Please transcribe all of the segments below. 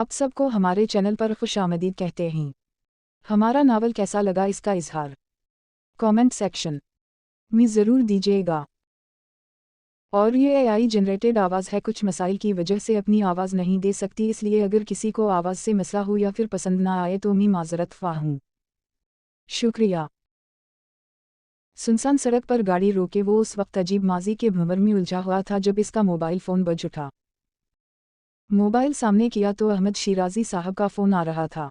आप सबको हमारे चैनल पर खुशामदीद कहते हैं। हमारा नावल कैसा लगा इसका इजहार कमेंट सेक्शन में ज़रूर दीजिएगा। और ये एआई जनरेटेड आवाज़ है, कुछ मसाइल की वजह से अपनी आवाज़ नहीं दे सकती, इसलिए अगर किसी को आवाज़ से मसला हो या फिर पसंद ना आए तो मैं माजरत ख्वाह हूँ। शुक्रिया। सुनसान सड़क पर गाड़ी रोके वो उस वक्त अजीब माजी के भंवर में उलझा हुआ था जब इसका मोबाइल फ़ोन बज उठा। मोबाइल सामने किया तो अहमद शिराजी साहब का फ़ोन आ रहा था।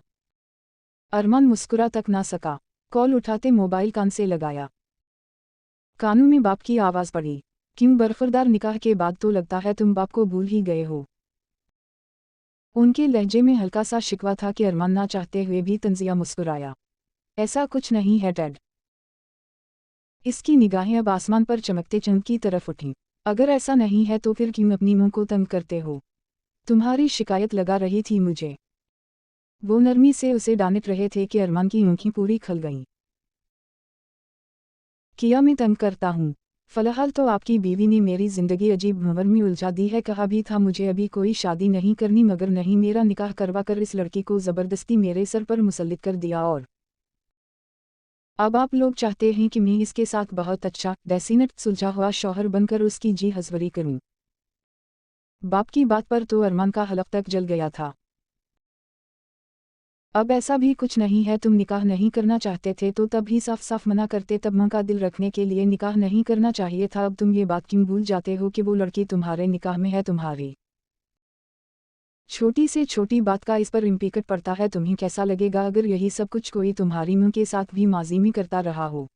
अरमान मुस्कुरा तक ना सका। कॉल उठाते मोबाइल कान से लगाया। कानों में बाप की आवाज़ पड़ी। क्यों बरखुरदार निकाह के बाद तो लगता है तुम बाप को भूल ही गए हो। उनके लहजे में हल्का सा शिकवा था कि अरमान ना चाहते हुए भी तंजिया मुस्कुराया। ऐसा कुछ नहीं है डैड। इसकी निगाहें अब आसमान पर चमकते चंद की तरफ उठीं। अगर ऐसा नहीं है तो फिर क्यों अपनी मुंह को तंग करते हो। तुम्हारी शिकायत लगा रही थी मुझे। वो नरमी से उसे डांट रहे थे कि अरमान की आंखें पूरी खल गईं। किया मैं तंग करता हूँ। फ़िलहाल तो आपकी बीवी ने मेरी ज़िंदगी अजीब भंवर में उलझा दी है। कहा भी था मुझे अभी कोई शादी नहीं करनी, मगर नहीं, मेरा निकाह करवा कर इस लड़की को ज़बरदस्ती मेरे सर पर मुसल्लित कर दिया और अब आप लोग चाहते हैं कि मैं इसके साथ बहुत अच्छा डेसिनेट सुलझा हुआ शौहर बनकर उसकी जी हज़वरी करूं। बाप की बात पर तो अरमान का हलक तक जल गया था। अब ऐसा भी कुछ नहीं है, तुम निकाह नहीं करना चाहते थे तो तब ही साफ साफ मना करते, तब मां का दिल रखने के लिए निकाह नहीं करना चाहिए था। अब तुम ये बात क्यों भूल जाते हो कि वो लड़की तुम्हारे निकाह में है। तुम्हारी छोटी से छोटी बात का इस पर इम्पैक्ट पड़ता है। तुम्हें कैसा लगेगा अगर यही सब कुछ कोई तुम्हारी मां के साथ भी माजी में करता रहा हो।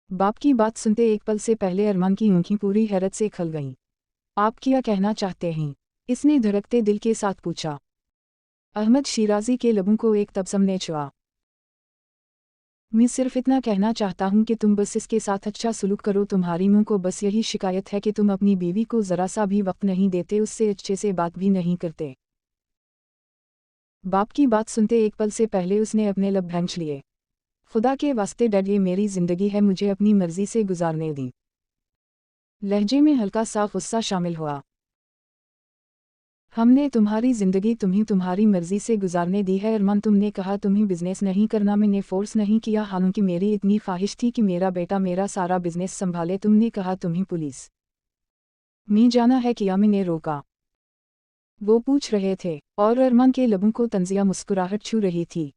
बाप की बात सुनते एक पल से पहले अरमान की आंखें पूरी हैरत से खल गईं। आप क्या कहना चाहते हैं? इसने धड़कते दिल के साथ पूछा। अहमद शिराजी के लबों को एक तबसम ने छुआ। मैं सिर्फ इतना कहना चाहता हूँ कि तुम बस इसके साथ अच्छा सलूक करो। तुम्हारी मुंह को बस यही शिकायत है कि तुम अपनी बीवी को ज़रा सा भी वक्त नहीं देते, उससे अच्छे से बात भी नहीं करते। बाप की बात सुनते एक पल से पहले उसने अपने लब भैंच लिए। खुदा के वास्ते डैड, ये मेरी ज़िंदगी है, मुझे अपनी मर्जी से गुजारने दी। लहजे में हल्का सा गुस्सा शामिल हुआ। हमने तुम्हारी ज़िंदगी तुम्हें तुम्हारी मर्जी से गुजारने दी है। अरमान, तुमने कहा तुम्हें बिजनेस नहीं करना, मैंने फोर्स नहीं किया, हालांकि मेरी इतनी ख्वाहिश थी कि मेरा बेटा मेरा सारा बिजनेस संभाले। तुमने कहा तुम्हें पुलिस में जाना है, किया मैंने रोका? वो पूछ रहे थे और अरमान के लबों को तंजिया मुस्कुराहट छू रही थी।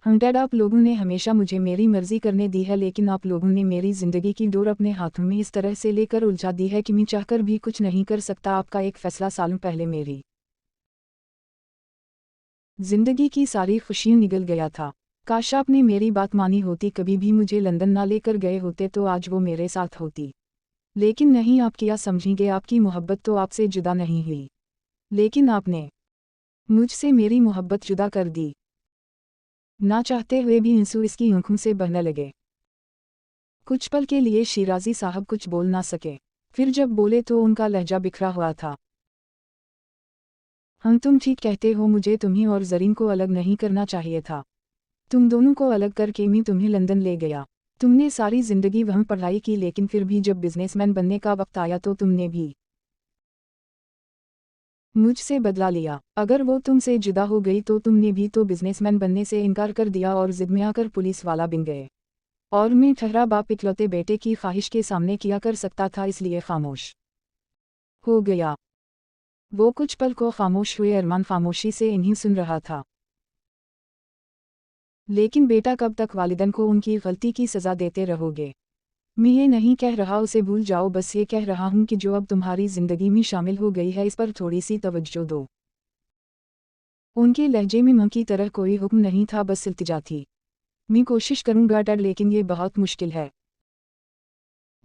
डैड, आप लोगों ने हमेशा मुझे मेरी मर्जी करने दी है, लेकिन आप लोगों ने मेरी ज़िंदगी की डोर अपने हाथों में इस तरह से लेकर उलझा दी है कि मैं चाहकर भी कुछ नहीं कर सकता। आपका एक फ़ैसला सालों पहले मेरी ज़िंदगी की सारी खुशियाँ निगल गया था। काश आपने मेरी बात मानी होती, कभी भी मुझे लंदन ना लेकर गए होते तो आज वो मेरे साथ होती। लेकिन नहीं, आप क्या समझेंगे, आपकी मोहब्बत तो आपसे जुदा नहीं हुई, लेकिन आपने मुझसे मेरी मोहब्बत जुदा कर दी। ना चाहते हुए भी आंसू इसकी आंखों से बहने लगे। कुछ पल के लिए शिराजी साहब कुछ बोल ना सके, फिर जब बोले तो उनका लहजा बिखरा हुआ था। हम, तुम ठीक कहते हो, मुझे तुम्हें और जरीन को अलग नहीं करना चाहिए था। तुम दोनों को अलग करके मैं तुम्हें लंदन ले गया। तुमने सारी ज़िंदगी वहाँ पढ़ाई की, लेकिन फिर भी जब बिजनेसमैन बनने का वक्त आया तो तुमने भी मुझसे बदला लिया। अगर वो तुमसे जुदा हो गई तो तुमने भी तो बिजनेसमैन बनने से इनकार कर दिया और जिद में आकर पुलिस वाला बन गए। और मैं ठहरा बाप इकलौते बेटे की ख्वाहिश के सामने किया कर सकता था, इसलिए खामोश हो गया। वो कुछ पल को खामोश हुए। अरमान खामोशी से इन्हीं सुन रहा था। लेकिन बेटा, कब तक वालिदैन को उनकी गलती की सज़ा देते रहोगे? मैं ये नहीं कह रहा उसे भूल जाओ, बस ये कह रहा हूँ कि जो अब तुम्हारी ज़िंदगी में शामिल हो गई है इस पर थोड़ी सी तवज्जो दो। उनके लहजे में मां की तरह कोई हुक्म नहीं था, बस इल्तिजा थी। मैं कोशिश करूँगा डैड, लेकिन ये बहुत मुश्किल है।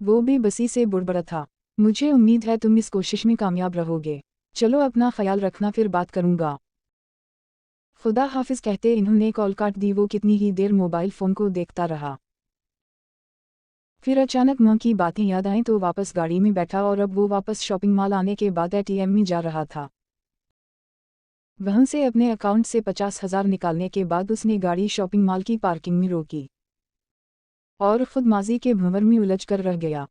वो बेबसी से बुड़बड़ा था। मुझे उम्मीद है तुम इस कोशिश में कामयाब रहोगे। चलो, अपना ख्याल रखना, फिर बात करूँगा। खुदा हाफिज कहते इन्होंने कॉल काट दी। वो कितनी ही देर मोबाइल फ़ोन को देखता रहा। फिर अचानक मां की बातें याद आईं तो वापस गाड़ी में बैठा और अब वो वापस शॉपिंग मॉल आने के बाद एटीएम में जा रहा था। वहां से अपने अकाउंट से 50,000 निकालने के बाद उसने गाड़ी शॉपिंग मॉल की पार्किंग में रोकी और खुद माजी के भंवर में उलझ कर रह गया।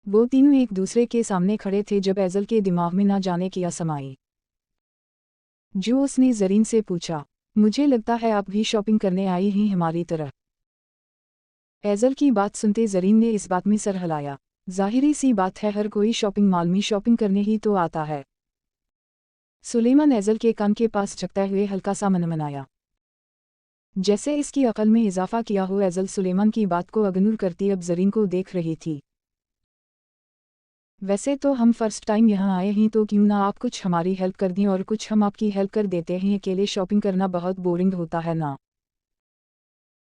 वो तीनों एक दूसरे के सामने खड़े थे जब एजल के दिमाग में ना जाने क्या समाई। जो उसने जरीन से पूछा, मुझे लगता है आप भी शॉपिंग करने आई हैं हमारी तरह। एजल की बात सुनते जरीन ने इस बात में सर हिलाया। जाहिरी सी बात है, हर कोई शॉपिंग मॉल में शॉपिंग करने ही तो आता है। सुलेमान एजल के कान के पास झुकते हुए हल्का सा मनमनाया, जैसे इसकी अकल में इजाफा किया हो। एजल सुलेमान की बात को इग्नोर करती अब जरीन को देख रही थी। वैसे तो हम फर्स्ट टाइम यहाँ आए हैं, तो क्यों ना आप कुछ हमारी हेल्प कर दें और कुछ हम आपकी हेल्प कर देते हैं। अकेले शॉपिंग करना बहुत बोरिंग होता है ना।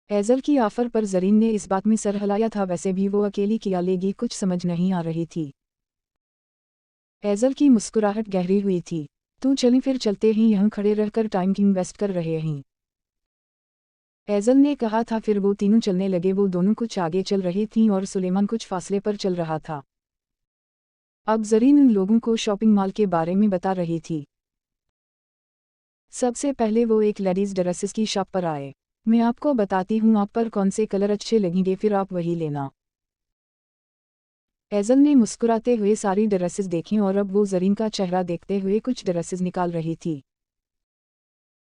एजल की ऑफर पर जरीन ने इस बात में सर हिलाया था। वैसे भी वो अकेली क्या लेगी, कुछ समझ नहीं आ रही थी। एजल की मुस्कुराहट गहरी हुई थी। तो चलें फिर चलते हैं, यहाँ खड़े रहकर टाइम क्यों वेस्ट कर रहे हैं। एजल ने कहा था। फिर वो तीनों चलने लगे। वो दोनों कुछ आगे चल रही थीं और सुलेमान कुछ फासले पर चल रहा था। अब जरीन उन लोगों को शॉपिंग मॉल के बारे में बता रही थी। सबसे पहले वो एक लेडीज ड्रेसेस की शॉप पर आए। मैं आपको बताती हूँ आप पर कौन से कलर अच्छे लगेंगे, फिर आप वही लेना। एजल ने मुस्कुराते हुए सारी ड्रेसेस देखी और अब वो जरीन का चेहरा देखते हुए कुछ ड्रेसेस निकाल रही थी।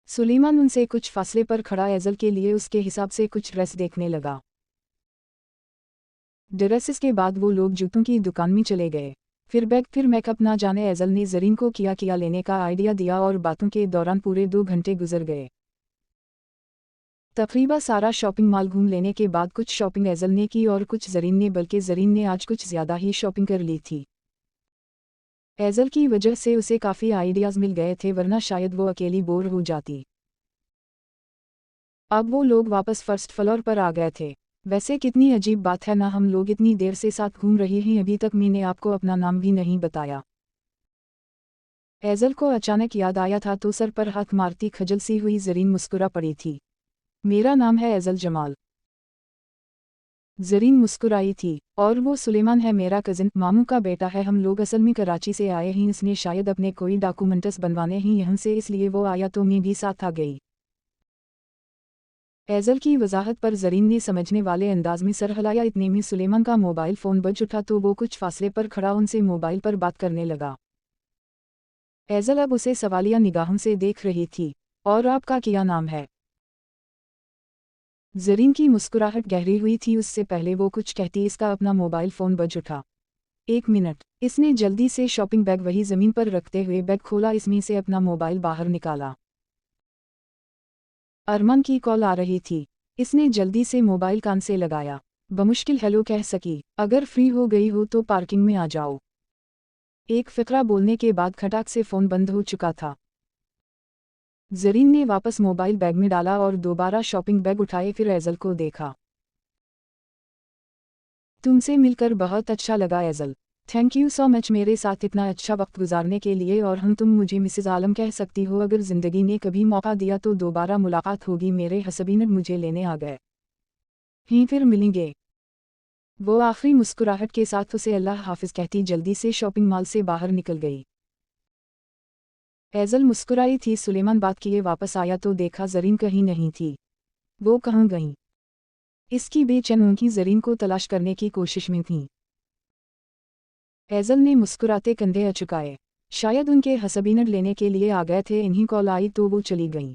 सुलेमान उनसे कुछ फासले पर खड़ा एजल के लिए उसके हिसाब से कुछ ड्रेस देखने लगा। ड्रेसेस के बाद वो लोग जूतों की दुकान में चले गए। फिर बैग, फिर मेकअप। ना जाने एजल ने जरीन को क्या लेने का आइडिया दिया और बातों के दौरान पूरे 2 घंटे गुजर गए। तकरीबन सारा शॉपिंग मॉल घूम लेने के बाद कुछ शॉपिंग एजल ने की और कुछ जरीन ने, बल्कि जरीन ने आज कुछ ज़्यादा ही शॉपिंग कर ली थी। एजल की वजह से उसे काफ़ी आइडियाज़ मिल गए थे, वरना शायद वो अकेली बोर हो जाती। अब वो लोग वापस फर्स्ट फ्लोर पर आ गए थे। वैसे कितनी अजीब बात है ना, हम लोग इतनी देर से साथ घूम रहे हैं, अभी तक मैंने आपको अपना नाम भी नहीं बताया। एजल को अचानक याद आया था तो सर पर हाथ मारती खजल सी हुई जरीन मुस्कुरा पड़ी थी। मेरा नाम है एजल जमाल। जरीन मुस्कुराई थी। और वो सुलेमान है, मेरा कजिन, मामू का बेटा है। हम लोग असल में कराची से आए हैं, इसने शायद अपने कोई डॉक्यूमेंट्स बनवाने हैं यहाँ से, इसलिए वो आया तो मैं भी साथ आ गई। एजल की वजाहत पर जरीन ने समझने वाले अंदाज में सर हिलाया। इतने में सुलेमान का मोबाइल फ़ोन बज उठा तो वो कुछ फासले पर खड़ा उनसे मोबाइल पर बात करने लगा। एजल अब उसे सवालिया निगाहों से देख रही थी। और आपका क्या नाम है? जरीन की मुस्कुराहट गहरी हुई थी। उससे पहले वो कुछ कहती इसका अपना मोबाइल फ़ोन बज उठा। 1 मिनट। इसने जल्दी से शॉपिंग बैग वही ज़मीन पर रखते हुए बैग खोला, इसमें से अपना मोबाइल बाहर निकाला। अरमान की कॉल आ रही थी। इसने जल्दी से मोबाइल कान से लगाया। बमुश्किल हेलो कह सकी। अगर फ्री हो गई हो तो पार्किंग में आ जाओ। एक फ़िक्रा बोलने के बाद खटाक से फ़ोन बंद हो चुका था। जरीन ने वापस मोबाइल बैग में डाला और दोबारा शॉपिंग बैग उठाए। फिर एजल को देखा। तुमसे मिलकर बहुत अच्छा लगा एजल। थैंक यू सो मच मेरे साथ इतना अच्छा वक्त गुजारने के लिए। और तुम मुझे मिसेज आलम कह सकती हो। अगर ज़िंदगी ने कभी मौका दिया तो दोबारा मुलाकात होगी। मेरे हस्बैंड मुझे लेने आ गए ही, फिर मिलेंगे। वो आखिरी मुस्कुराहट के साथ उसे अल्लाह हाफिज कहती जल्दी से शॉपिंग मॉल से बाहर निकल गई। एजल मुस्कुराई थी। सुलेमान बात किए वापस आया तो देखा जरीन कहीं नहीं थी। वो कहाँ गई? इसकी बेचैन आंखें जरीन को तलाश करने की कोशिश में थीं। एजल ने मुस्कुराते कंधे अचुकाए। शायद उनके हस्बैंड लेने के लिए आ गए थे, इन्हीं कॉल आई तो वो चली गईं।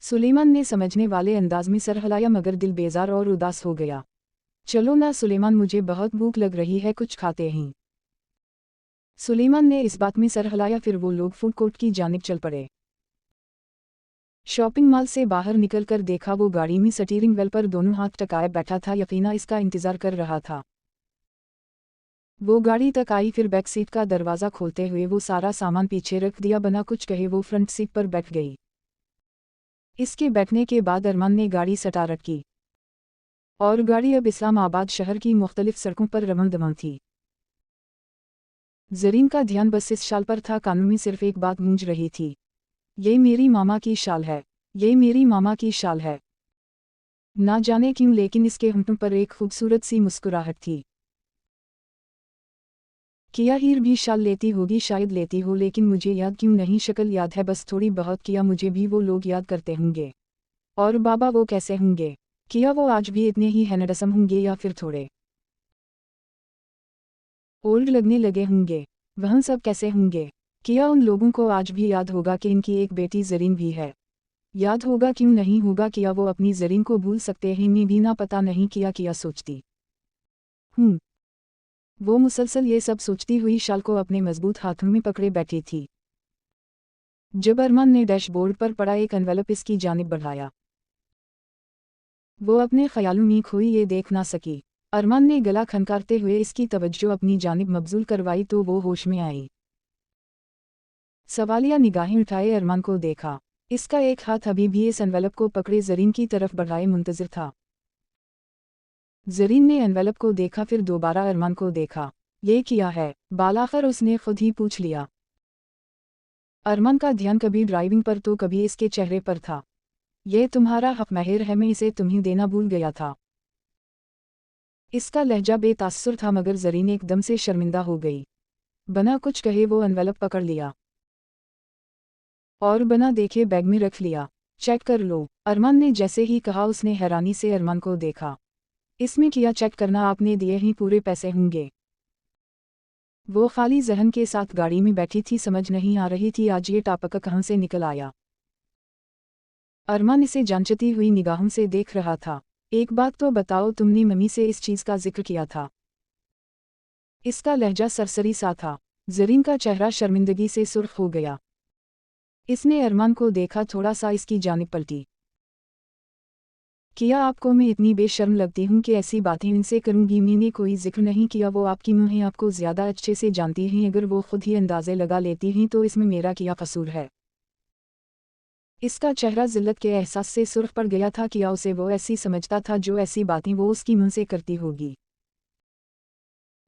सुलेमान ने समझने वाले अंदाज में सर हिलाया, मगर दिल बेजार और उदास हो गया। चलो ना सुलेमान, मुझे बहुत भूख लग रही है, कुछ खाते हैं। सुलेमान ने इस बात में सर हिलाया। फिर वो लोग फूड कोर्ट की जानिब चल पड़े। शॉपिंग मॉल से बाहर निकलकर देखा वो गाड़ी में स्टीयरिंग व्हील पर दोनों हाथ टकाए बैठा था। यकीना इसका इंतजार कर रहा था। वो गाड़ी तक आई, फिर बैक सीट का दरवाज़ा खोलते हुए वो सारा सामान पीछे रख दिया। बना कुछ कहे वो फ्रंट सीट पर बैठ गई। इसके बैठने के बाद अरमान ने गाड़ी स्टार्ट की और गाड़ी अब इस्लामाबाद शहर की मुख्तलिफ सड़कों पर रमण दमन थी। जरीन का ध्यान बस इस शाल पर था। कानों में सिर्फ एक बात गूंज रही थी, ये मेरी मामा की शाल है, ये मेरी मामा की शाल है। ना जाने क्यों, लेकिन इसके होंठों पर एक खूबसूरत सी मुस्कुराहट थी। किया हीर भी शाल लेती होगी, शायद लेती हो, लेकिन मुझे याद क्यों नहीं। शक्ल याद है बस थोड़ी बहुत। किया मुझे भी वो लोग याद करते होंगे। और बाबा वो कैसे होंगे? किया वो आज भी इतने ही हैंडसम होंगे या फिर थोड़े ओल्ड लगने लगे होंगे। वह सब कैसे होंगे? क्या उन लोगों को आज भी याद होगा कि इनकी एक बेटी ज़रीन भी है? याद होगा, क्यों नहीं होगा? क्या वो अपनी ज़रीन को भूल सकते हैं? मैं भी ना पता नहीं क्या सोचती हूँ। वो मुसलसल ये सब सोचती हुई शाल को अपने मजबूत हाथों में पकड़े बैठी थी। जब अरमान ने डैशबोर्ड पर पड़ा एक एनवेलप इसकी जानिब बढ़ाया, वो अपने ख्यालों में खोई ये देख ना सकी। अरमान ने गला खनकारते हुए इसकी तवज्जो अपनी जानिब मबजूल करवाई तो वो होश में आई। सवालिया निगाहें उठाए अरमान को देखा। इसका एक हाथ अभी भी इस एनवेलप को पकड़े ज़रीन की तरफ बढ़ाए मुंतज़िर था। ज़रीन ने एनवेलप को देखा, फिर दोबारा अरमान को देखा। ये किया है? बालाखर उसने खुद ही पूछ लिया। अरमान का ध्यान कभी ड्राइविंग पर तो कभी इसके चेहरे पर था। ये तुम्हारा हक महर है, मैं इसे तुम्हें देना भूल गया था। इसका लहजा बेतासुर था, मगर ज़रीन एकदम से शर्मिंदा हो गई। बना कुछ कहे वो एनवेलप पकड़ लिया और बना देखे बैग में रख लिया। चेक कर लो, अरमान ने जैसे ही कहा उसने हैरानी से अरमान को देखा। इसमें किया चेक करना, आपने दिए ही पूरे पैसे होंगे। वो खाली जहन के साथ गाड़ी में बैठी थी, समझ नहीं आ रही थी आज ये टापका कहाँ से निकल आया। अरमान इसे जांचती हुई निगाहों से देख रहा था। एक बात तो बताओ, तुमने मम्मी से इस चीज़ का जिक्र किया था? इसका लहजा सरसरी सा था। ज़रीन का चेहरा शर्मिंदगी से सुर्ख हो गया। इसने अरमान को देखा, थोड़ा सा इसकी जानिब पलटी। क्या आपको मैं इतनी बेशर्म लगती हूँ कि ऐसी बातें इनसे करूँगी? मैंने कोई जिक्र नहीं किया, वो आपकी मुँह है, आपको ज़्यादा अच्छे से जानती हैं। अगर वो खुद ही अंदाज़े लगा लेती हैं तो इसमें मेरा क्या कसूर है? इसका चेहरा ज़िल्लत के एहसास से सुर्ख पड़ गया था। क्या उसे वो ऐसी समझता था जो ऐसी बातें वो उसकी मुँह से करती होगी?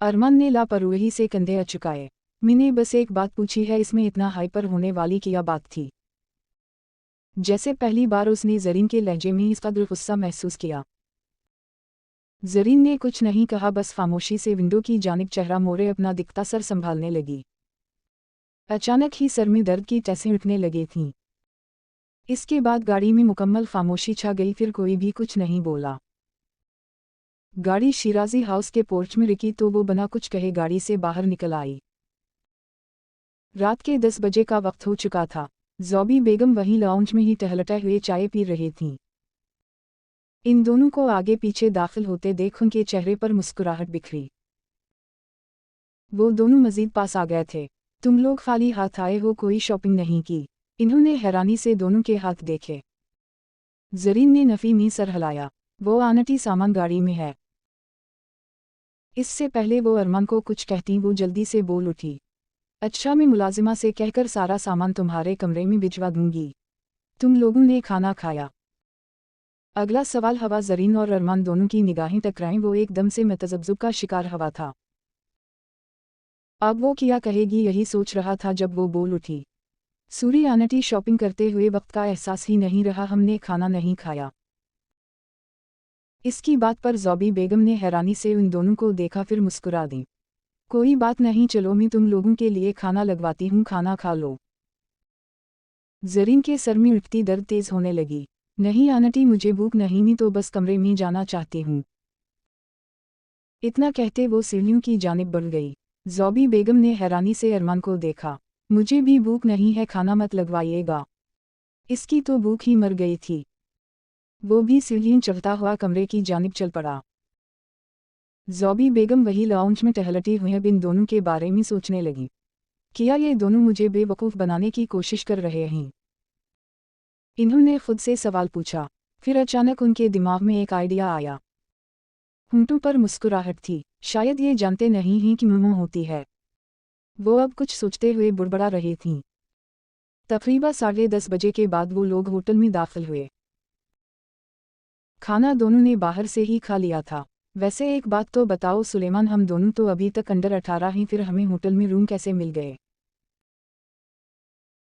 अरमान ने लापरवाही से कंधे अचकाए। मैंने बस एक बात पूछी है, इसमें इतना हाइपर होने वाली क्या बात थी? जैसे पहली बार उसने ज़रीन के लहजे में इस कदर गुस्सा महसूस किया। ज़रीन ने कुछ नहीं कहा, बस खामोशी से विंडो की जानिब चेहरा मोड़े अपना दिखता सर संभालने लगी। अचानक ही सर में दर्द की टैसें उठने लगी थीं। इसके बाद गाड़ी में मुकम्मल खामोशी छा गई, फिर कोई भी कुछ नहीं बोला। गाड़ी शिराजी हाउस के पोर्च में रुकी तो वो बिना कुछ कहे गाड़ी से बाहर निकल आई। रात के 10 बजे का वक्त हो चुका था। ज़ौबी बेगम वहीं लाउंज में ही टहलते हुए चाय पी रही थीं। इन दोनों को आगे पीछे दाखिल होते देख उनके चेहरे पर मुस्कुराहट बिखरी। वो दोनों मजीद पास आ गए थे। तुम लोग खाली हाथ आए हो, कोई शॉपिंग नहीं की? इन्होंने हैरानी से दोनों के हाथ देखे। ज़रीन ने नफ़ी में सर हिलाया। वो आंटी सामान गाड़ी में है। इससे पहले वो अरमान को कुछ कहती वो जल्दी से बोल उठी। अच्छा, मैं मुलाजिमा से कहकर सारा सामान तुम्हारे कमरे में भिजवा दूंगी। तुम लोगों ने खाना खाया? अगला सवाल हवा। ज़रीन और अरमान दोनों की निगाहें टकराईं। वो एकदम से मतज़ब्ज़ुब का शिकार हवा था। अब वो क्या कहेगी यही सोच रहा था जब वो बोल उठी। सूरी आंटी, शॉपिंग करते हुए वक्त का एहसास ही नहीं रहा, हमने खाना नहीं खाया। इसकी बात पर ज़ौबी बेगम ने हैरानी से उन दोनों को देखा, फिर मुस्कुरा दी। कोई बात नहीं, चलो मैं तुम लोगों के लिए खाना लगवाती हूँ, खाना खा लो। ज़रीन के सर में उठती दर्द तेज़ होने लगी। नहीं आंटी, मुझे भूख नहीं, मैं तो बस कमरे में जाना चाहती हूँ। इतना कहते वो सीढ़ियों की जानिब बढ़ गई। ज़ौबी बेगम ने हैरानी से अरमान को देखा। मुझे भी भूख नहीं है, खाना मत लगवाइएगा। इसकी तो भूख ही मर गई थी। वो भी सीढ़ियाँ चढ़ता हुआ कमरे की जानिब चल पड़ा। ज़ौबी बेगम वही लाउंज में टहलती हुई अब इन दोनों के बारे में सोचने लगी। क्या ये दोनों मुझे बेवकूफ़ बनाने की कोशिश कर रहे हैं? इन्होंने खुद से सवाल पूछा। फिर अचानक उनके दिमाग में एक आइडिया आया। होंठों पर मुस्कुराहट थी। शायद ये जानते नहीं हैं कि मुँह होती है। वो अब कुछ सोचते हुए बुड़बड़ा रही थीं। तकरीबन 10:30 बजे के बाद वो लोग होटल में दाखिल हुए। खाना दोनों ने बाहर से ही खा लिया था। वैसे एक बात तो बताओ सुलेमान, हम दोनों तो अभी तक अंडर 18 हैं, फिर हमें होटल में रूम कैसे मिल गए?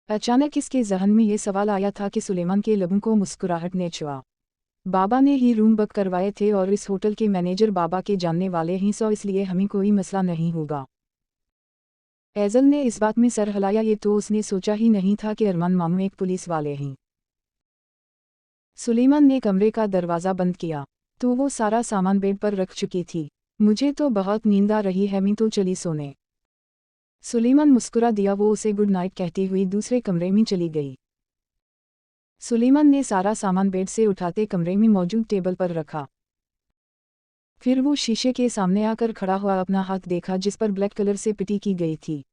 अचानक इसके जहन में ये सवाल आया था कि सुलेमान के लबों को मुस्कुराहट ने छुआ। बाबा ने ही रूम बुक करवाए थे और इस होटल के मैनेजर बाबा के जानने वाले हैं, सो इसलिए हमें कोई मसला नहीं होगा। एज़ल ने इस बात में सर हिलाया। ये तो उसने सोचा ही नहीं था कि अरमान मामू एक पुलिस वाले हैं। सुलेमान ने कमरे का दरवाज़ा बंद किया तो वो सारा सामान बेड पर रख चुकी थी। मुझे तो बहुत नींद आ रही है, मैं तो चली सोने। सुलेमान मुस्कुरा दिया। वो उसे गुड नाइट कहती हुई दूसरे कमरे में चली गई। सुलेमान ने सारा सामान बेड से उठाते कमरे में मौजूद टेबल पर रखा। फिर वो शीशे के सामने आकर खड़ा हुआ अपना हाथ देखा जिस पर ब्लैक कलर से पिटी की गई थी।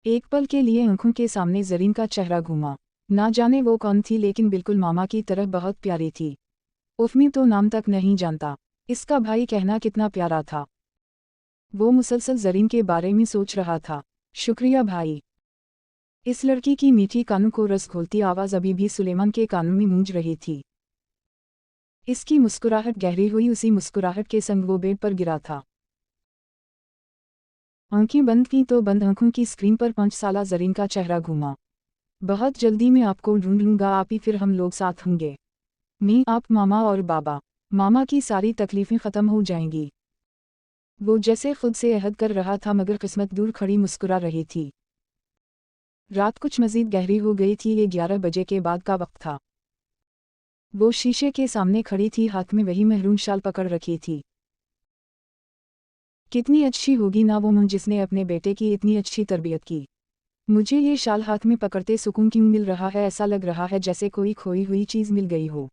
एक पल के लिए आंखों के सामने जरीन का चेहरा घूमा। ना जाने वो कौन थी, लेकिन बिल्कुल मामा की तरह बहुत प्यारी थी। उफ़मी तो नाम तक नहीं जानता, इसका भाई कहना कितना प्यारा था। वो मुसलसल जरीन के बारे में सोच रहा था। शुक्रिया भाई। इस लड़की की मीठी कानों को रस घोलती आवाज़ अभी भी सुलेमान के कानों में गूंज रही थी। इसकी मुस्कुराहट गहरी हुई, उसी मुस्कुराहट के संग वो बेड पर गिरा था। आंखें बंद की तो बंद आंखों की स्क्रीन पर 5 साला जरीन का चेहरा घूमा। बहुत जल्दी मैं आपको ढूंढ लूंगा आप ही, फिर हम लोग साथ होंगे। मैं, आप, मामा और बाबा। मामा की सारी तकलीफें ख़त्म हो जाएंगी। वो जैसे खुद से अहद कर रहा था, मगर किस्मत दूर खड़ी मुस्कुरा रही थी। रात कुछ मज़ीद गहरी हो गई थी। ये 11 बजे के बाद का वक्त था। वो शीशे के सामने खड़ी थी, हाथ में वही महरून शाल पकड़ रखी थी। कितनी अच्छी होगी ना वो मां जिसने अपने बेटे की इतनी अच्छी तरबियत की। मुझे ये शाल हाथ में पकड़ते सुकून क्यों मिल रहा है, ऐसा लग रहा है जैसे कोई खोई हुई चीज़ मिल गई हो।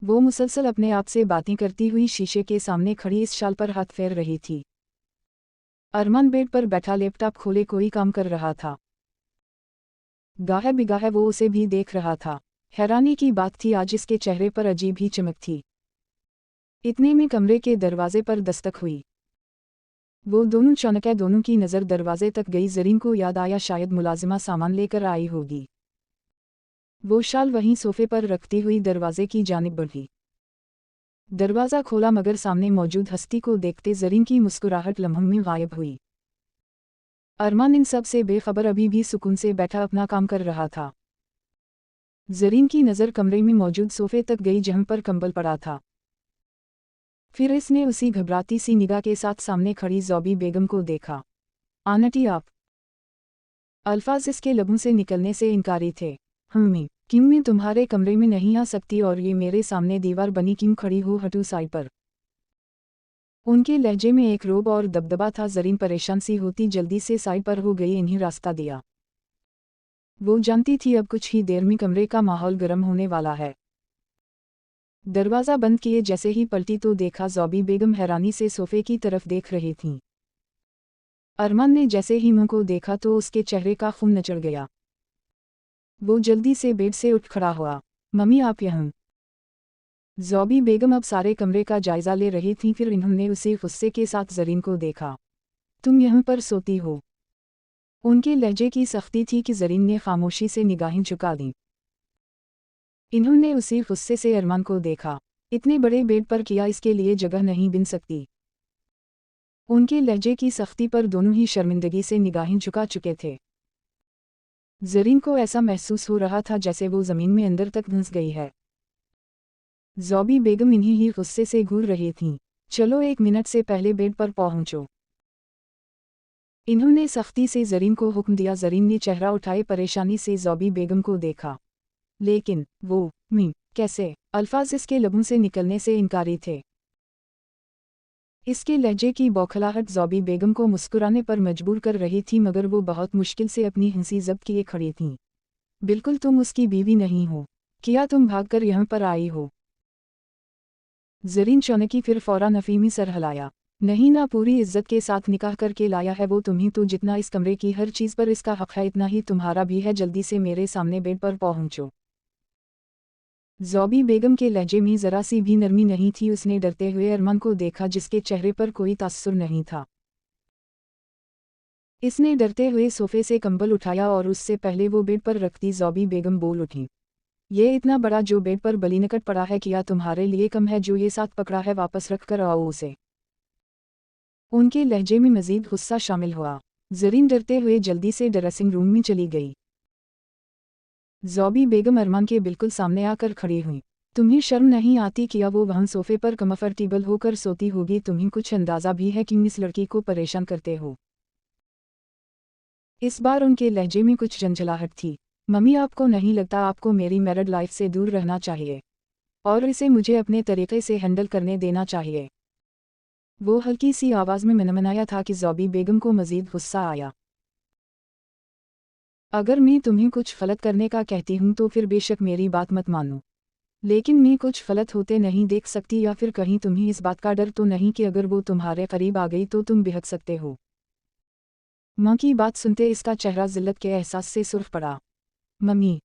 वो मुसलसल अपने आप से बातें करती हुई शीशे के सामने खड़ी इस शाल पर हाथ फेर रही थी। अरमान बेड पर बैठा लैपटॉप खोले कोई काम कर रहा था। गाहे बिगाहे वो उसे भी देख रहा था। हैरानी की बात थी, आज इसके चेहरे पर अजीब ही चमक थी। इतने में कमरे के दरवाजे पर दस्तक हुई। वो दोनों चौंके, दोनों की नज़र दरवाजे तक गई। जरीन को याद आया शायद मुलाजिमा सामान लेकर आई होगी। वो शाल वहीं सोफे पर रखती हुई दरवाजे की जानिब बढ़ी। दरवाज़ा खोला मगर सामने मौजूद हस्ती को देखते जरीन की मुस्कुराहट लम्हों में गायब हुई। अरमान इन सब से बेखबर अभी भी सुकून से बैठा अपना काम कर रहा था। जरीन की नज़र कमरे में मौजूद सोफे तक गई जहां पर कंबल पड़ा था। फिर इसने उसी घबराती सी निगाह के साथ सामने खड़ी ज़ौबी बेगम को देखा। आंटी आप। अल्फाज इसके लबों से निकलने से इनकारी थे। क्यों मैं तुम्हारे कमरे में नहीं आ सकती और ये मेरे सामने दीवार बनी क्यों खड़ी हो, हटू साइड पर। उनके लहजे में एक रोब और दबदबा था। जरीन परेशान सी होती जल्दी से साइड पर हो गई, इन्हें रास्ता दिया। वो जानती थी अब कुछ ही देर में कमरे का माहौल गर्म होने वाला है। दरवाज़ा बंद किए जैसे ही पलटी तो देखा ज़ौबी बेगम हैरानी से सोफे की तरफ देख रही थीं। अरमान ने जैसे ही मुंह को देखा तो उसके चेहरे का खून नचड़ गया। वो जल्दी से बेड से उठ खड़ा हुआ। मम्मी आप यहाँ। ज़ौबी बेगम अब सारे कमरे का जायज़ा ले रही थीं, फिर इन्होंने उसे गुस्से के साथ जरीन को देखा। तुम यहाँ पर सोती हो। उनके लहजे की सख्ती थी कि जरीन ने खामोशी से निगाहें झुका दीं। इन्होंने उसी गुस्से से अरमान को देखा। इतने बड़े बेड पर किया इसके लिए जगह नहीं बिन सकती। उनके लहजे की सख्ती पर दोनों ही शर्मिंदगी से निगाहें झुका चुके थे। जरीन को ऐसा महसूस हो रहा था जैसे वो ज़मीन में अंदर तक धंस गई है। ज़ौबी बेगम इन्हीं ही गुस्से से घूर रही थीं। चलो 1 मिनट से पहले बेड पर पहुंचो। इन्होंने सख्ती से जरीन को हुक्म दिया। जरीन ने चेहरा उठाए परेशानी से ज़ौबी बेगम को देखा। लेकिन वो कैसे? अल्फाज इसके लबों से निकलने से इनकारी थे। इसके लहजे की बौखलाहट ज़ौबी बेगम को मुस्कुराने पर मजबूर कर रही थी, मगर वो बहुत मुश्किल से अपनी हंसी ज़ब्त किए खड़ी थीं। बिल्कुल तुम उसकी बीवी नहीं हो। क्या तुम भागकर यहाँ पर आई हो? जरीन चौंकी, फिर फौरन अफीमी सर हिलाया। नहीं ना, पूरी इज्जत के साथ निकाह करके लाया है वो तुम्ही तो। जितना इस कमरे की हर चीज़ पर इसका हक है इतना ही तुम्हारा भी है। जल्दी से मेरे सामने बेड पर पहुंचो। ज़ौबी बेगम के लहजे में ज़रा सी भी नरमी नहीं थी। उसने डरते हुए अरमान को देखा जिसके चेहरे पर कोई तासुर नहीं था। इसने डरते हुए सोफे से कंबल उठाया और उससे पहले वो बेड पर रखती ज़ौबी बेगम बोल उठी। ये इतना बड़ा जो बेड पर बलीनकट पड़ा है, किया तुम्हारे लिए कम है जो ये साथ पकड़ा है? वापस रख कर आओ उसे। उनके लहजे में मज़ीद गुस्सा शामिल हुआ। जरीन डरते हुए जल्दी से ड्रेसिंग रूम में चली गई। ज़ौबी बेगम अरमान के बिल्कुल सामने आकर खड़ी हुई। तुम्हें शर्म नहीं आती? किया वो वहाँ सोफे पर कम्फर्टेबल होकर सोती होगी, तुम्हें कुछ अंदाज़ा भी है क्यों इस लड़की को परेशान करते हो? इस बार उनके लहजे में कुछ झंझलाहट थी। मम्मी आपको नहीं लगता आपको मेरी मैरिड लाइफ से दूर रहना चाहिए? और इसे मुझे अपने तरीके से हैंडल करने देना चाहिए। वो हल्की सी आवाज़ में मनमनाया था कि ज़ौबी बेगम को मज़ीद गुस्सा आया। अगर मैं तुम्हें कुछ गलत करने का कहती हूँ तो फिर बेशक मेरी बात मत मानो, लेकिन मैं कुछ गलत होते नहीं देख सकती, या फिर कहीं तुम्हें इस बात का डर तो नहीं कि अगर वो तुम्हारे करीब आ गई तो तुम बिहक सकते हो। माँ की बात सुनते इसका चेहरा जिल्लत के एहसास से सुर्ख पड़ा। मम्मी,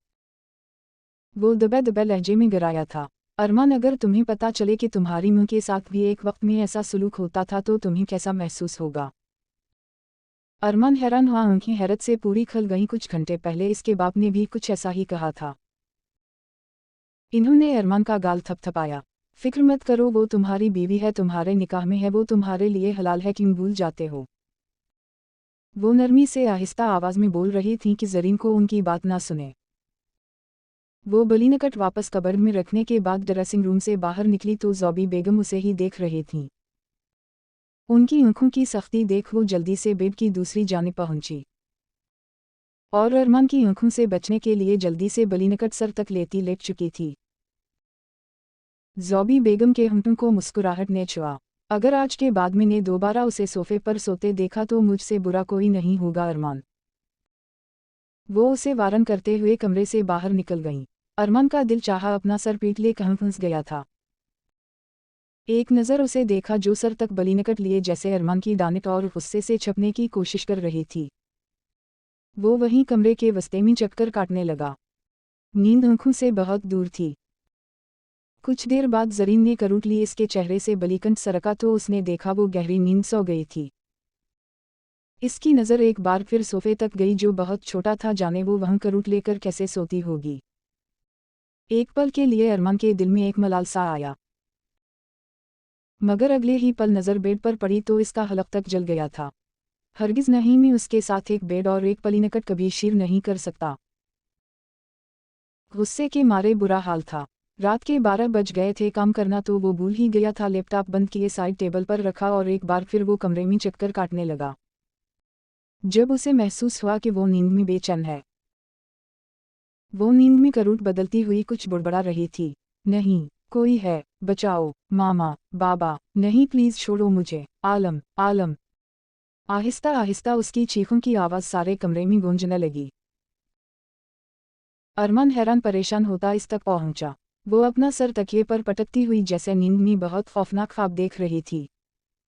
वो दबे दबे लहजे में गिराया था। अरमान, अगर तुम्हें पता चले कि तुम्हारी माँ के साथ भी एक वक्त में ऐसा सलूक होता था तो तुम्हें कैसा महसूस होगा? अरमान हैरान हुआ, आंखें हैरत से पूरी खुल गईं। कुछ घंटे पहले इसके बाप ने भी कुछ ऐसा ही कहा था। इन्होंने अरमान का गाल थपथपाया। फिक्र मत करो, वो तुम्हारी बीवी है, तुम्हारे निकाह में है, वो तुम्हारे लिए हलाल है, क्यों भूल जाते हो? वो नरमी से आहिस्ता आवाज़ में बोल रही थी कि ज़रीन को उनकी बात ना सुने। वो बलीनकट वापस कबर्ड में रखने के बाद ड्रेसिंग रूम से बाहर निकली तो ज़ौबी बेगम उसे ही देख रही थीं। उनकी आंखों की सख्ती देख वो जल्दी से बेड की दूसरी जानिब पहुंची और अरमान की आंखों से बचने के लिए जल्दी से बलीनकट सर तक लेट चुकी थी। ज़ौबी बेगम के होंठों को मुस्कुराहट ने छुआ। अगर आज के बाद मैंने दोबारा उसे सोफे पर सोते देखा तो मुझसे बुरा कोई नहीं होगा अरमान। वो उसे वारन करते हुए कमरे से बाहर निकल गईं। अरमान का दिल चाहा अपना सर पीट ले कहाँ फंस गया था। एक नज़र उसे देखा जो सर तक बलीनकट लिए जैसे अरमान की दानित और गुस्से से छपने की कोशिश कर रही थी। वो वहीं कमरे के वस्ते में चक्कर काटने लगा। नींद आंखों से बहुत दूर थी। कुछ देर बाद ज़रीन ने करवट ली। इसके चेहरे से बलीकंठ सरका तो उसने देखा वो गहरी नींद सो गई थी। इसकी नज़र एक बार फिर सोफे तक गई जो बहुत छोटा था, जाने वो वहाँ करवट लेकर कैसे सोती होगी। एक पल के लिए अरमान के दिल में एक मलाल सा आया, मगर अगले ही पल नज़र बेड पर पड़ी तो इसका हलक तक जल गया था। हरगिज़ नहीं, मैं उसके साथ एक बेड और एक बलीनकट कभी शेयर नहीं कर सकता। गुस्से के मारे बुरा हाल था। रात के 12 बज गए थे। काम करना तो वो भूल ही गया था। लैपटॉप बंद किए साइड टेबल पर रखा और एक बार फिर वो कमरे में चक्कर काटने लगा। जब उसे महसूस हुआ कि वो नींद में बेचैन है। वो नींद में करवट बदलती हुई कुछ बुड़बड़ा रही थी। नहीं, कोई है, बचाओ, मामा, बाबा, नहीं प्लीज़ छोड़ो मुझे, आलम, आलम। आहिस्ता आहिस्ता उसकी चीखों की आवाज़ सारे कमरे में गूंजने लगी। अरमान हैरान परेशान होता इस तक पहुंचा। वो अपना सर तकिए पर पटकती हुई जैसे नींद में बहुत खौफनाक ख्वाब देख रही थी।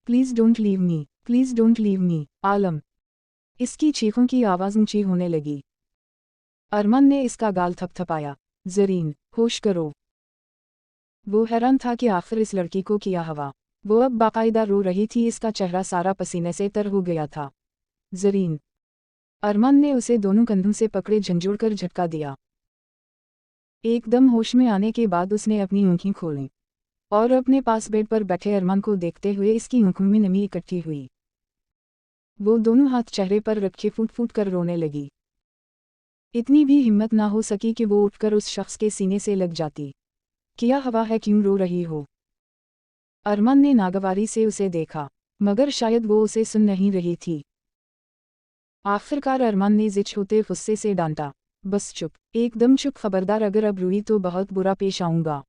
Please don't leave me, please don't leave me, Alam. इसकी चीखों की आवाज़ ऊंची होने लगी। अरमान ने इसका गाल थपथपाया। ज़रीन, होश करो। वो हैरान था कि आखिर इस लड़की को क्या हवा। वो अब बाकायदा रो रही थी। इसका चेहरा सारा पसीने से तर हो गया था। ज़रीन। अरमान ने उसे दोनों कंधों से पकड़े झंझोड़कर झटका दिया। एकदम होश में आने के बाद उसने अपनी आंखें खोलीं और अपने पास बेड पर बैठे अरमान को देखते हुए इसकी आंखों में नमी इकट्ठी हुई। वो दोनों हाथ चेहरे पर रखे फूट फूट कर रोने लगी। इतनी भी हिम्मत ना हो सकी कि वो उठकर उस शख्स के सीने से लग जाती। क्या हवा है, क्यों रो रही हो? अरमान ने नागवारी से उसे देखा, मगर शायद वो उसे सुन नहीं रही थी। आखिरकार अरमान ने जिद होते गुस्से से डांटा, बस चुप, एकदम चुप, खबरदार, अगर अब रुई तो बहुत बुरा पेश आऊंगा।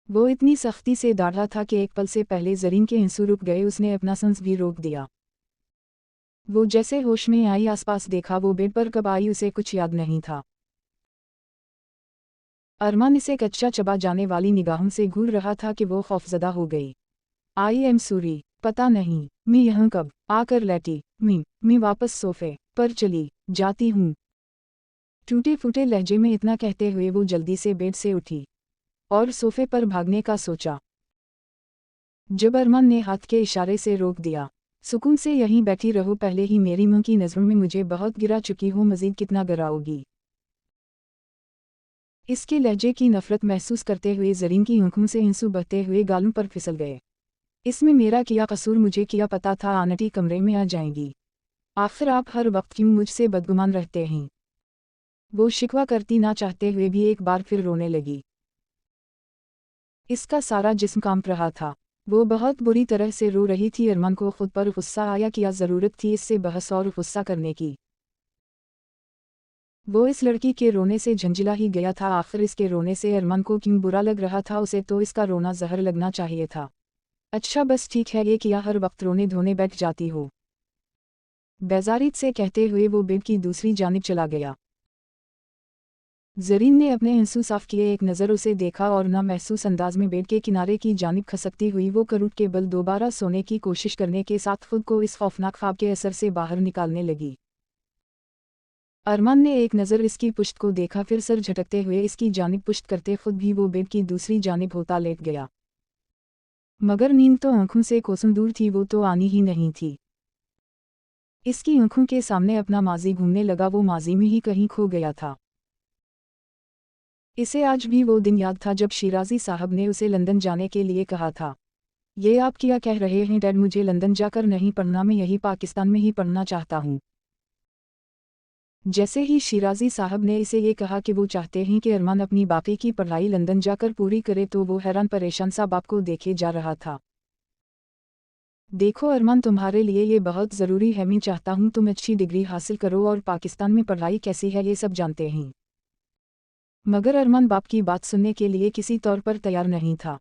वो इतनी सख्ती से डांटा था कि एक पल से पहले ज़रीन के आंसू रुक गए। उसने अपना सांस भी रोक दिया। वो जैसे होश में आई, आसपास देखा। वो बेड पर कब आई उसे कुछ याद नहीं था। अरमान इसे कच्चा चबा जाने वाली निगाहों से घूर रहा था कि वो खौफजदा हो गई। आई एम सॉरी, पता नहीं मैं यहाँ कब आकर लेटी। मैं वापस सोफे पर चली जाती हूँ। टूटे फूटे लहजे में इतना कहते हुए वो जल्दी से बेड से उठी और सोफे पर भागने का सोचा। जब अरमान ने हाथ के इशारे से रोक दिया, सुकून से यहीं बैठी रहो, पहले ही मेरी मां की नज़रों में मुझे बहुत गिरा चुकी हो, मज़ीद कितना गिराओगी? इसके लहजे की नफरत महसूस करते हुए ज़रीन की आंखों से आंसू बहते हुए गालों पर फिसल गए। इसमें मेरा क्या कसूर? मुझे क्या पता था आंटी कमरे में आ जाएंगी। आखिर आप हर वक्त क्यों मुझसे बदगुमान रहते हैं? वो शिकवा करती ना चाहते हुए भी एक बार फिर रोने लगी। इसका सारा जिस्म कांप रहा था। वो बहुत बुरी तरह से रो रही थी। अरमान को खुद पर गुस्सा आया। क्या ज़रूरत थी इससे बहस और गुस्सा करने की? वो इस लड़की के रोने से झंझला ही गया था। आखिर इसके रोने से अरमान को क्यों बुरा लग रहा था? उसे तो इसका रोना जहर लगना चाहिए था। अच्छा बस ठीक है, ये किया हर वक्त रोने धोने बैठ जाती हो, बेजारित से कहते हुए वो बेड की दूसरी जानिब चला गया। जरीन ने अपने आंसू साफ किए, एक नज़र उसे देखा और ना महसूस अंदाज में बेड के किनारे की जानिब खसकती हुई वो करवट के बल दोबारा सोने की कोशिश करने के साथ खुद को इस खौफनाक ख्वाब के असर से बाहर निकालने लगी। अरमान ने एक नज़र इसकी पुश्त को देखा, फिर सर झटकते हुए इसकी जानिब पुश्त करते खुद भी वो बेड की दूसरी जानिब होता लेट गया। मगर नींद तो आंखों से कोसों दूर थी, वो तो आनी ही नहीं थी। इसकी आंखों के सामने अपना माजी घूमने लगा, वो माजी में ही कहीं खो गया था। इसे आज भी वो दिन याद था जब शिराजी साहब ने उसे लंदन जाने के लिए कहा था। ये आप क्या कह रहे हैं डैड? मुझे लंदन जाकर नहीं पढ़ना, मैं यही पाकिस्तान में ही पढ़ना चाहता हूँ। जैसे ही शिराजी साहब ने इसे ये कहा कि वो चाहते हैं कि अरमान अपनी बाकी की पढ़ाई लंदन जाकर पूरी करे, तो वो हैरान परेशान सा बाप को देखे जा रहा था। देखो अरमान, तुम्हारे लिए ये बहुत ज़रूरी है, मैं चाहता हूँ तुम अच्छी डिग्री हासिल करो, और पाकिस्तान में पढ़ाई कैसी है ये सब जानते हैं। मगर अरमान बाप की बात सुनने के लिए किसी तौर पर तैयार नहीं था।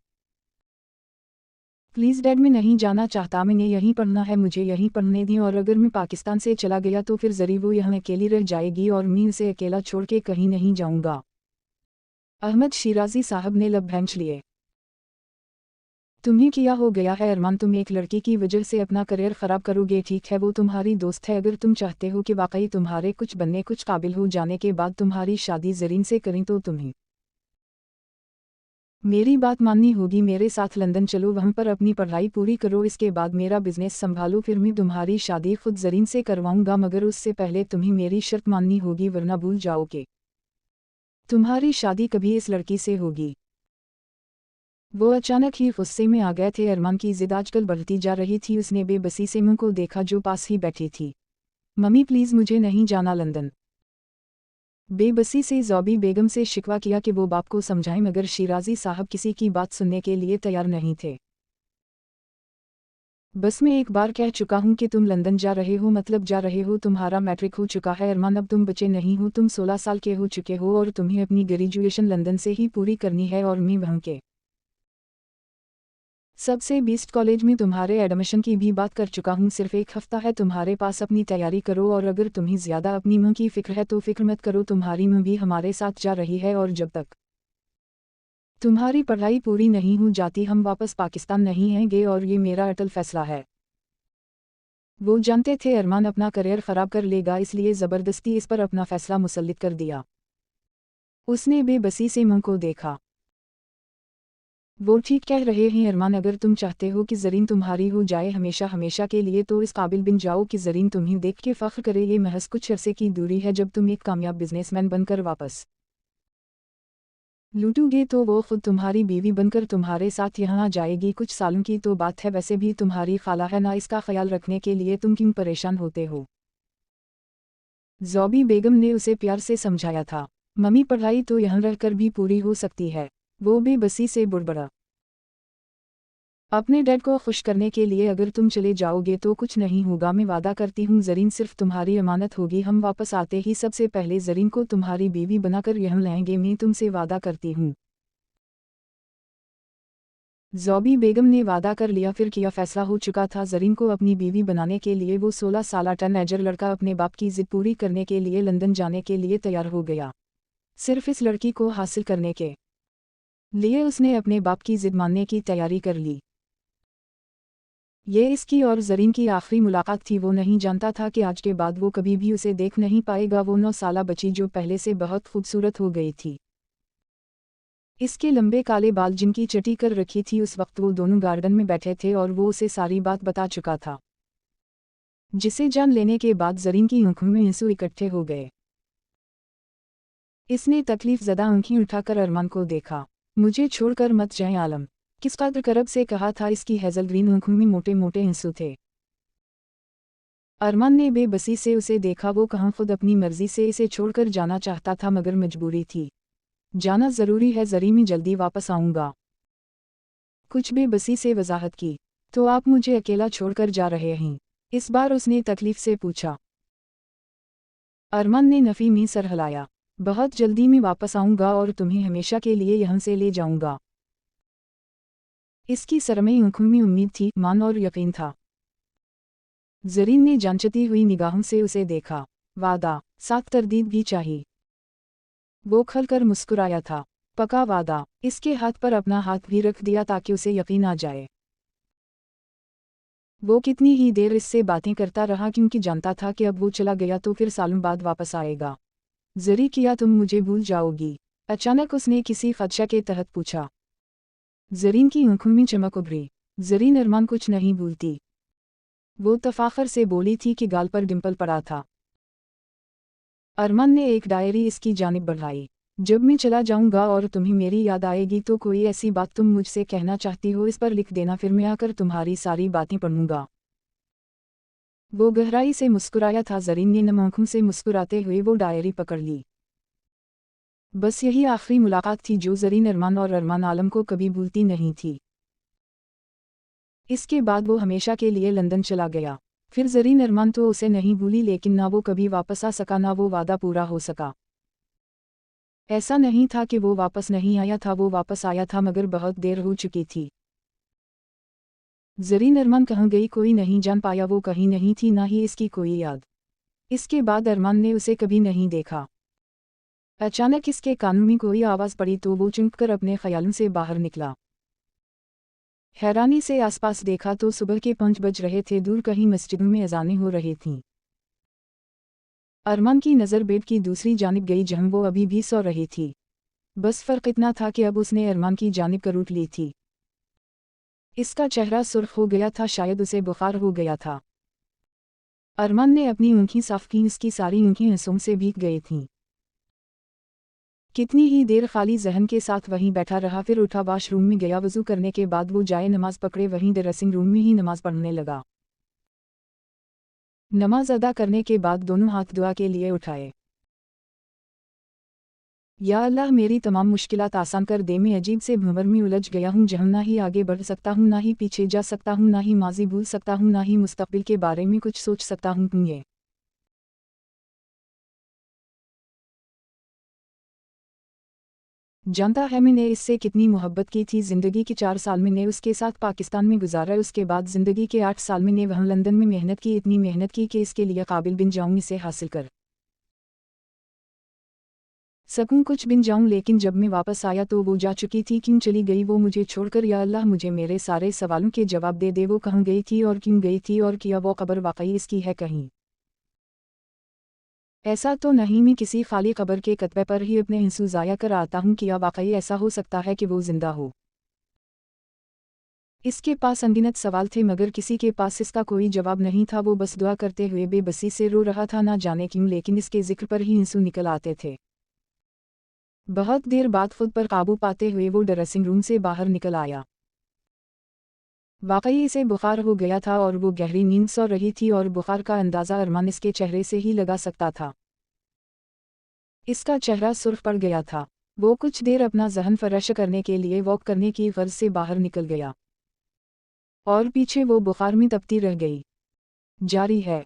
प्लीज़ डैड, मैं नहीं जाना चाहता, मैंने यहीं पढ़ना है, मुझे यहीं पढ़ने दें, और अगर मैं पाकिस्तान से चला गया तो फिर ज़री वो यहाँ अकेली रह जाएगी और मैं उसे अकेला छोड़ के कहीं नहीं जाऊँगा। अहमद शिराजी साहब ने लब भैंच लिए। तुम्हें क्या हो गया है अरमान? तुम एक लड़की की वजह से अपना करियर ख़राब करोगे? ठीक है वो तुम्हारी दोस्त है, अगर तुम चाहते हो कि वाकई तुम्हारे कुछ बनने कुछ काबिल हो जाने के बाद तुम्हारी शादी ज़रीन से करें तो तुम्हें मेरी बात माननी होगी। मेरे साथ लंदन चलो, वहाँ पर अपनी पढ़ाई पूरी करो, इसके बाद मेरा बिजनेस संभालो, फिर मैं तुम्हारी शादी खुद ज़रीन से करवाऊंगा। मगर उससे पहले तुम्हें मेरी शर्त माननी होगी, वरना भूल जाओगे तुम्हारी शादी कभी इस लड़की से होगी। वो अचानक ही गुस्से में आ गए थे। अरमान की जिद आजकल बढ़ती जा रही थी। उसने बेबसी से मुंह को देखा जो पास ही बैठी थी। मम्मी प्लीज़, मुझे नहीं जाना लंदन। बेबसी से ज़ौबी बेगम से शिकवा किया कि वो बाप को समझाएं, मगर शिराजी साहब किसी की बात सुनने के लिए तैयार नहीं थे। बस मैं एक बार कह चुका हूँ कि तुम लंदन जा रहे हो मतलब जा रहे हो, तुम्हारा मैट्रिक हो चुका है अरमान, अब तुम बच्चे नहीं हो, तुम 16 साल के हो चुके हो और तुम्हें अपनी ग्रेजुएशन लंदन से ही पूरी करनी है, और मैं वहाँ के सबसे बेस्ट कॉलेज में तुम्हारे एडमिशन की भी बात कर चुका हूँ। सिर्फ एक हफ्ता है तुम्हारे पास, अपनी तैयारी करो, और अगर तुम्हें ज़्यादा अपनी माँ की फ़िक्र है तो फ़िक्र मत करो, तुम्हारी माँ भी हमारे साथ जा रही है, और जब तक तुम्हारी पढ़ाई पूरी नहीं हो जाती हम वापस पाकिस्तान नहीं आएंगे, और ये मेरा अटल फैसला है। वो जानते थे अरमान अपना करियर ख़राब कर लेगा, इसलिए ज़बरदस्ती इस पर अपना फ़ैसला मुसल्लित कर दिया। उसने बेबसी से मुँह को देखा। वो ठीक कह रहे हैं अरमान, अगर तुम चाहते हो कि ज़रीन तुम्हारी हो जाए हमेशा हमेशा के लिए, तो इस काबिल बन जाओ कि ज़रीन तुम्हें देख के फ़ख्र करे। ये महज कुछ अरसे की दूरी है, जब तुम एक कामयाब बिजनेसमैन बनकर वापस लूटोगे तो वो खुद तुम्हारी बीवी बनकर तुम्हारे साथ यहाँ आ जाएगी। कुछ सालों की तो बात है, वैसे भी तुम्हारी खाला है ना, इसका ख्याल रखने के लिए तुम क्यों परेशान होते हो? ज़ौबी बेगम ने उसे प्यार से समझाया था। मम्मी, पढ़ाई तो यहाँ रहकर भी पूरी हो सकती है। वो बेबसी से बुड़बड़ा। अपने डैड को खुश करने के लिए अगर तुम चले जाओगे तो कुछ नहीं होगा, मैं वादा करती हूँ ज़रीन सिर्फ तुम्हारी अमानत होगी। हम वापस आते ही सबसे पहले ज़रीन को तुम्हारी बीवी बनाकर यहाँ लाएंगे, मैं तुमसे वादा करती हूँ। ज़ौबी बेगम ने वादा कर लिया। फिर किया फैसला हो चुका था, ज़रीन को अपनी बीवी बनाने के लिए वो 16 साला टीनेजर लड़का अपने बाप की जिद पूरी करने के लिए लंदन जाने के लिए तैयार हो गया। सिर्फ इस लड़की को हासिल करने के लिए उसने अपने बाप की जिद मानने की तैयारी कर ली। ये इसकी और ज़रीन की आखिरी मुलाकात थी। वो नहीं जानता था कि आज के बाद वो कभी भी उसे देख नहीं पाएगा, वो 9 साला बच्ची जो पहले से बहुत खूबसूरत हो गई थी। इसके लंबे काले बाल जिनकी चटी कर रखी थी, उस वक्त वो दोनों गार्डन में बैठे थे और वो उसे सारी बात बता चुका था, जिसे जान लेने के बाद ज़रीन की आंखों में आंसू इकट्ठे हो गए। इसने तकलीफ ज़दा आंखें उठाकर अरमान को देखा। मुझे छोड़कर मत जाएं आलम, किस कदर करब से कहा था। इसकी हेज़ल ग्रीन आंखों में मोटे मोटे आंसू थे। अरमान ने बेबसी से उसे देखा। वो कहाँ खुद अपनी मर्जी से इसे छोड़कर जाना चाहता था, मगर मजबूरी थी। जाना ज़रूरी है ज़रीन, मैं जल्दी वापस आऊँगा। कुछ बेबसी से वजाहत की। तो आप मुझे अकेला छोड़कर जा रहे हैं? इस बार उसने तकलीफ से पूछा। अरमान ने नफ़ी में सर हिलाया। बहुत जल्दी मैं वापस आऊँगा और तुम्हें हमेशा के लिए यहाँ से ले जाऊँगा। इसकी सरमई आँखों में उम्मीद थी, मान और यकीन था। ज़रीन ने जांचती हुई निगाहों से उसे देखा। वादा, साथ तरदीद भी चाहिए। वो खलकर मुस्कुराया था। पका वादा। इसके हाथ पर अपना हाथ भी रख दिया ताकि उसे यकीन आ जाए। वो कितनी ही देर इससे बातें करता रहा क्योंकि जानता था कि अब वो चला गया तो फिर सालों बाद वापस आएगा। ज़री, किया तुम मुझे भूल जाओगी? अचानक उसने किसी खदशा के तहत पूछा। ज़रीन की आँखों में चमक उभरी। ज़रीन, अरमान कुछ नहीं भूलती। वो तफाखर से बोली थी कि गाल पर डिंपल पड़ा था। अरमान ने एक डायरी इसकी जानिब बढ़ाई। जब मैं चला जाऊंगा और तुम्हें मेरी याद आएगी तो कोई ऐसी बात तुम मुझसे कहना चाहती हो इस पर लिख देना, फिर मैं आकर तुम्हारी सारी बातें पढ़ूंगा। वो गहराई से मुस्कुराया था। ज़रीन ने नम आँखों से मुस्कुराते हुए वो डायरी पकड़ ली। बस यही आखिरी मुलाकात थी जो ज़रीन अरमान और अरमान आलम को कभी भूलती नहीं थी। इसके बाद वो हमेशा के लिए लंदन चला गया। फिर ज़रीन अरमान तो उसे नहीं भूली, लेकिन ना वो कभी वापस आ सका ना वो वादा पूरा हो सका। ऐसा नहीं था कि वो वापस नहीं आया था, वो वापस आया था मगर बहुत देर हो चुकी थी। ज़रीन अरमान कहाँ गई कोई नहीं जान पाया। वो कहीं नहीं थी, ना ही इसकी कोई याद। इसके बाद अरमान ने उसे कभी नहीं देखा। अचानक इसके कानों में कोई आवाज़ पड़ी तो वो चुंक कर अपने ख्यालों से बाहर निकला। हैरानी से आसपास देखा तो सुबह के 5 बज रहे थे। दूर कहीं मस्जिदों में अज़ानें हो रही थीं। अरमान की नज़र बेड की दूसरी जानिब गई जहाँ वो अभी भी सो रही थी। बस फ़र्क इतना था कि अब उसने अरमान की जानिब करूट ली थी। इसका चेहरा सुर्ख हो गया था, शायद उसे बुखार हो गया था। अरमान ने अपनी आँखें साफ की, उसकी सारी आँखें आंसुओं से भीग गई थीं। कितनी ही देर खाली जहन के साथ वहीं बैठा रहा, फिर उठा, वाशरूम में गया। वज़ू करने के बाद वो जाए नमाज पकड़े वहीं ड्रेसिंग रूम में ही नमाज पढ़ने लगा। नमाज अदा करने के बाद दोनों हाथ दुआ के लिए उठाए। या अल्लाह, मेरी तमाम मुश्किलात आसान कर दे। मैं अजीब से भंवर में उलझ गया हूँ जहाँ ना ही आगे बढ़ सकता हूँ, ना ही पीछे जा सकता हूँ, ना ही माजी भूल सकता हूँ, ना ही मुस्तकबिल के बारे में कुछ सोच सकता हूँ। ये जानता है मैंने इससे कितनी मोहब्बत की थी। ज़िंदगी के 4 साल मैंने उसके साथ पाकिस्तान में गुजारा। उसके बाद ज़िंदगी के 8 साल मैंने वहाँ लंदन में मेहनत की, इतनी मेहनत की कि इसके लिए काबिल बन जाऊँ, इसे हासिल कर सकूं, कुछ बिन जाऊं। लेकिन जब मैं वापस आया तो वो जा चुकी थी। क्यों चली गई वो मुझे छोड़कर? या अल्लाह, मुझे मेरे सारे सवालों के जवाब दे दे। वो कहाँ गई थी और क्यों गई थी, और क्या वो कब्र वाकई इसकी है कहीं? ऐसा तो नहीं मैं किसी खाली कब्र के कतबे पर ही अपने आंसू ज़ाया कर आता हूँ? क्या वाकई ऐसा हो सकता है कि वो जिंदा हो? इसके पास अनगिनत सवाल थे मगर किसी के पास इसका कोई जवाब नहीं था। वो बस दुआ करते हुए बेबसी से रो रहा था, ना जाने क्यों, लेकिन इसके जिक्र पर ही आंसू निकल आते थे। बहुत देर बाद खुद पर काबू पाते हुए वो ड्रेसिंग रूम से बाहर निकल आया। वाकई इसे बुखार हो गया था और वो गहरी नींद सो रही थी, और बुखार का अंदाज़ा अरमान इसके चेहरे से ही लगा सकता था। इसका चेहरा सुर्ख पड़ गया था। वो कुछ देर अपना जहन फरेश करने के लिए वॉक करने की गर्ज से बाहर निकल गया और पीछे वो बुखार में तपती रह गई। जारी है।